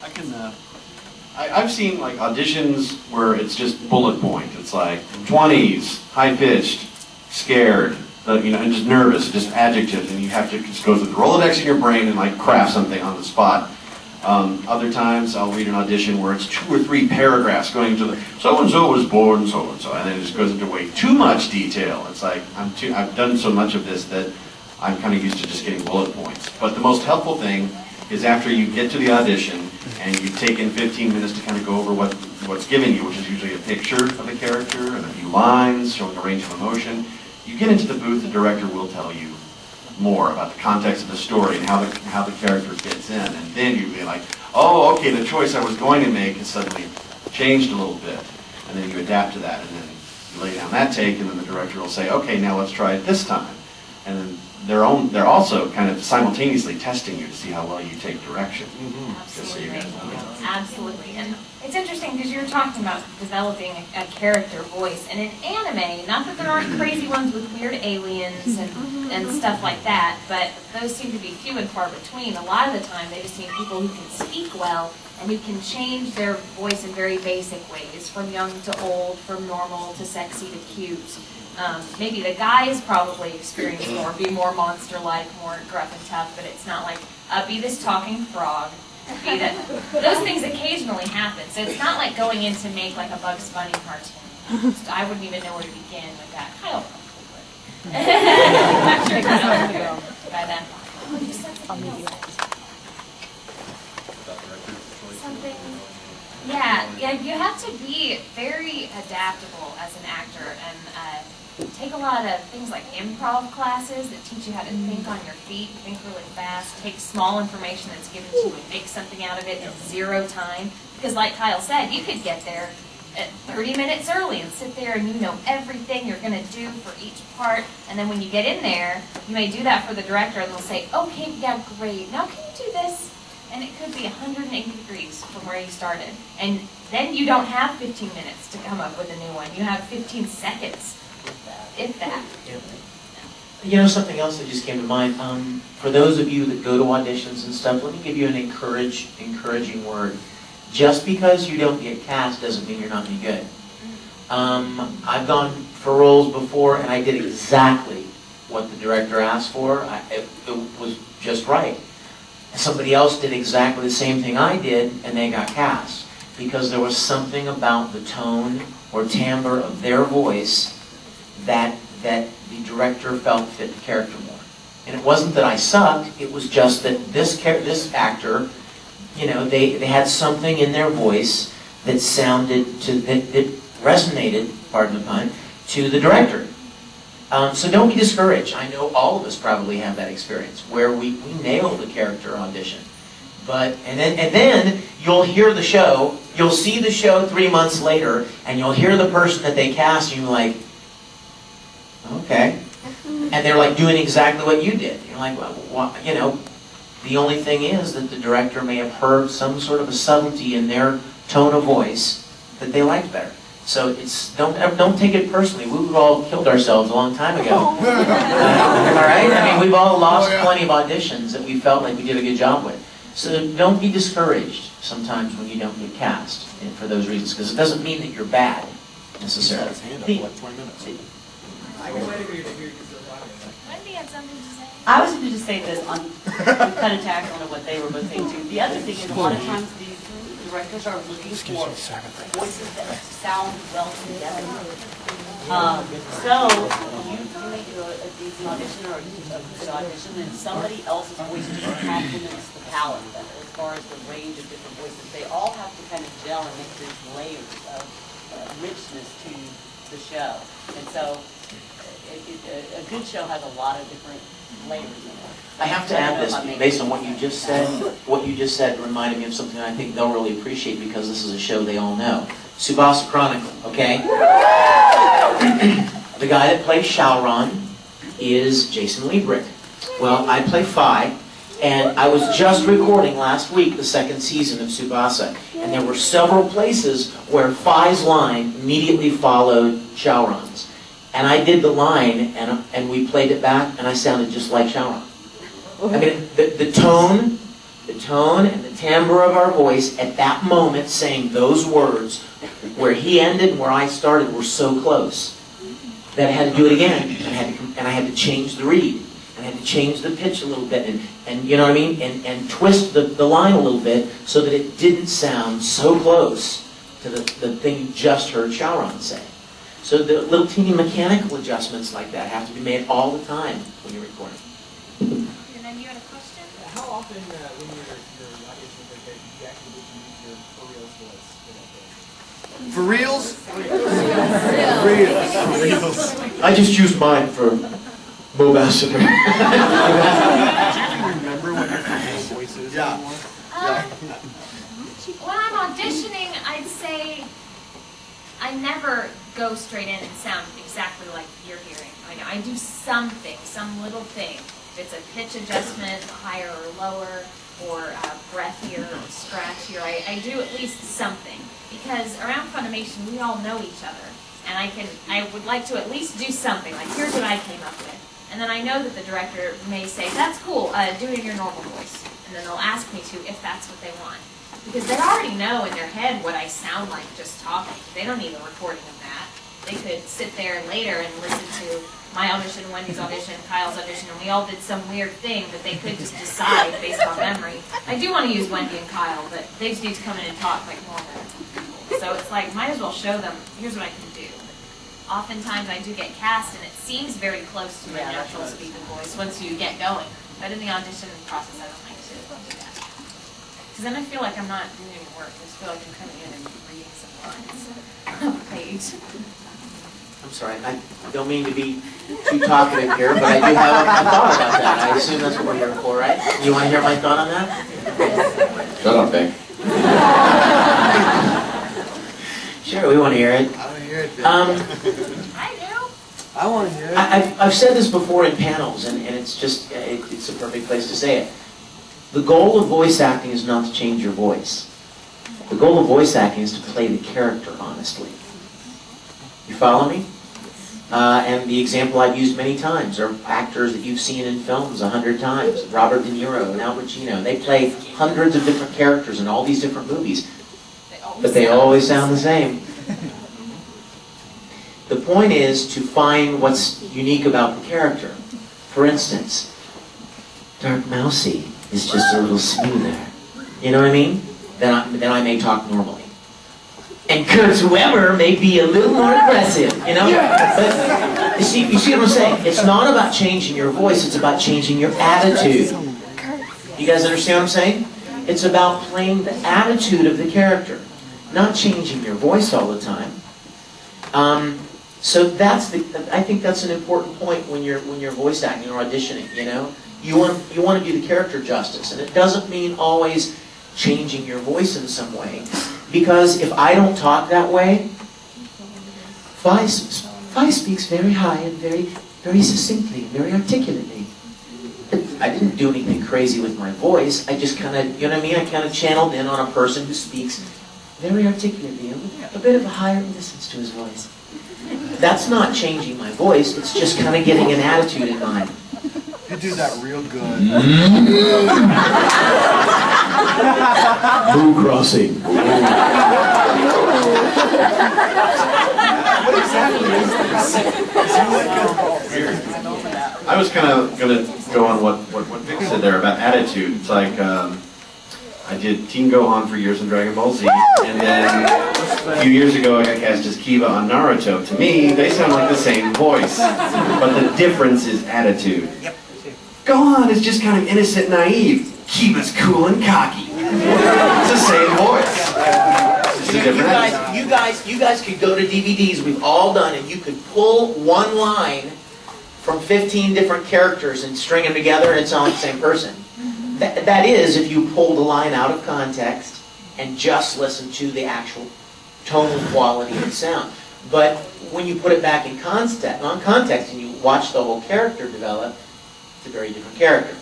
I can. I've seen like auditions where it's just bullet point. It's like 20s, high pitched, scared, you know, and just nervous, just adjectives, and you have to just go through the Rolodex in your brain and like craft something on the spot. Other times I'll read an audition where it's 2 or 3 paragraphs going into the so-and-so was born so-and-so, and then it just goes into way too much detail. It's like I've done so much of this that I'm kind of used to just getting bullet points. But the most helpful thing is after you get to the audition and you've taken 15 minutes to kind of go over what's given you, which is usually a picture of the character and a few lines showing a range of emotion. You get into the booth, the director will tell you more about the context of the story and how the character fits in, and then you'd be like, oh, okay, the choice I was going to make has suddenly changed a little bit, and then you adapt to that, and then you lay down that take, and then the director will say, okay, now let's try it this time, and then they're also kind of simultaneously testing you to see how well you take direction. Just so you guys know. Absolutely. And it's interesting because you're talking about developing a character voice. And in anime, not that there aren't crazy ones with weird aliens and stuff like that, but those seem to be few and far between. A lot of the time, they just need people who can speak well and who can change their voice in very basic ways, from young to old, from normal to sexy to cute. Maybe the guys probably experience more, be more monster-like, more gruff and tough, but it's not like, be this talking frog, be that. Those things occasionally happen, so it's not like going in to make like a Bugs Bunny cartoon. I wouldn't even know where to begin with that. Kyle probably would. I'm sure Kyle would go by then. Something. Yeah, you have to be very adaptable as an actor and take a lot of things like improv classes that teach you how to think on your feet, think really fast, take small information that's given to you and make something out of it in 0 time. Because like Kyle said, you could get there at 30 minutes early and sit there and you know everything you're going to do for each part. And then when you get in there, you may do that for the director and they'll say, okay, yeah, great. Now can you do this? And it could be 180 degrees from where you started. And then you don't have 15 minutes to come up with a new one. You have 15 seconds, if that. You know, something else that just came to mind. For those of you that go to auditions and stuff, let me give you an encouraging word. Just because you don't get cast doesn't mean you're not any good. I've gone for roles before and I did exactly what the director asked for. It was just right. Somebody else did exactly the same thing I did and they got cast because there was something about the tone or timbre of their voice that the director felt fit the character more. And it wasn't that I sucked, it was just that this actor, you know, they had something in their voice that sounded that resonated, pardon the pun, to the director. So don't be discouraged. I know all of us probably have that experience where we nail the character audition. And then you'll hear the show, you'll see the show 3 months later, and you'll hear the person that they cast, and you're like, okay. And they're like doing exactly what you did. You're like, well, you know, the only thing is that the director may have heard some sort of a subtlety in their tone of voice that they liked better. So don't take it personally. We would all killed ourselves a long time ago. All right? I mean, we've all lost plenty of auditions that we felt like we did a good job with. So don't be discouraged sometimes when you don't get cast, and for those reasons, because it doesn't mean that you're bad necessarily. Wendy had something to say. I was going to just say this on kind of tack on to what they were both saying too. The other thing is a lot of times these directors are looking for voices that sound well together. So you may do a decent audition or a good audition, and somebody else's voice just complements the palette as far as the range of different voices. They all have to kind of gel and make these layers of richness to the show. And so a good show has a lot of different layers in it. I have to add this, based on what you just said. What you just said reminded me of something I think they'll really appreciate because this is a show they all know. Tsubasa Chronicle, okay? The guy that plays Shaoran is Jason Liebrick. Well, I play Phi, and I was just recording last week the 2nd season of Tsubasa, and there were several places where Phi's line immediately followed Shaoran's. And I did the line, and we played it back, and I sounded just like Shaoran. I mean, the tone, The tone and the timbre of our voice at that moment saying those words, where he ended and where I started, were so close that I had to do it again. And I had to change the read. And I had to change the pitch a little bit. And you know what I mean? And twist the line a little bit so that it didn't sound so close to the thing you just heard Shaoran say. So the little teeny mechanical adjustments like that have to be made all the time when you're recording. And then you had a question? How often when you're auditioning for characters, do you actually get to use your for reals voice? For reals? I just used mine for Mo Bassiter. Do you remember what your voice is anymore? When I'm auditioning, I'd say I never go straight in and sound exactly like you're hearing. I do something, some little thing. If it's a pitch adjustment, higher or lower, or breathier or scratchier, I do at least something. Because around Funimation, we all know each other. And I would like to at least do something, like here's what I came up with. And then I know that the director may say, that's cool, do it in your normal voice. And then they'll ask me to if that's what they want. Because they already know in their head what I sound like just talking. They don't need a recording of that. They could sit there later and listen to my audition, Wendy's audition, Kyle's audition, and we all did some weird thing that they could just decide based on memory. I do want to use Wendy and Kyle, but they just need to come in and talk like normal people. So it's like, might as well show them, here's what I can do. Oftentimes I do get cast, and it seems very close to my natural speaking voice once you get going. But in the audition process, I don't like to do that. Because then I feel like I'm not doing any work. I just feel like I'm coming in and reading some lines on a page. I'm sorry, I don't mean to be too talkative here, but I do have a thought about that. I assume that's what we're here for, right? You want to hear my thought on that? Shut up, Vic. Sure, we want to hear it. I want to hear it. I do. I want to hear it. I've said this before in panels, and it's just, it's a perfect place to say it. The goal of voice acting is not to change your voice. The goal of voice acting is to play the character honestly. You follow me? And the example I've used many times are actors that you've seen in films 100 times. Robert De Niro and Al Pacino. They play hundreds of different characters in all these different movies. But they always sound the same. The point is to find what's unique about the character. For instance, Dark Mousy is just a little smoother. You know what I mean? Then I may talk normally. And Kurt Weber may be a little more aggressive, you know? But you see what I'm saying? It's not about changing your voice, it's about changing your attitude. You guys understand what I'm saying? It's about playing the attitude of the character, not changing your voice all the time. So I think that's an important point when you're voice acting or auditioning, you know? You want to do the character justice, and it doesn't mean always changing your voice in some way. Because if I don't talk that way, Fi speaks very high and very succinctly, very articulately. I didn't do anything crazy with my voice. I just kind of, you know what I mean? I kind of channeled in on a person who speaks very articulately, a bit of a higher innocence to his voice. That's not changing my voice. It's just kind of getting an attitude in mind. You do that real good. Boo crossing. What exactly is this? I was kind of going to go on what Vic said there about attitude. It's like, I did Team Gohan for years in Dragon Ball Z, and then a few years ago I got cast as Kiba on Naruto. To me, they sound like the same voice, but the difference is attitude. Gohan is just kind of innocent, naive. Kiba's cool and cocky. It's the same voice. It's a different attitude. You guys could go to DVDs we've all done, and you could pull one line from 15 different characters and string them together, and it's all the same person. That is, if you pull the line out of context and just listen to the actual tone quality and sound. But when you put it back in context and you watch the whole character develop, it's a very different character.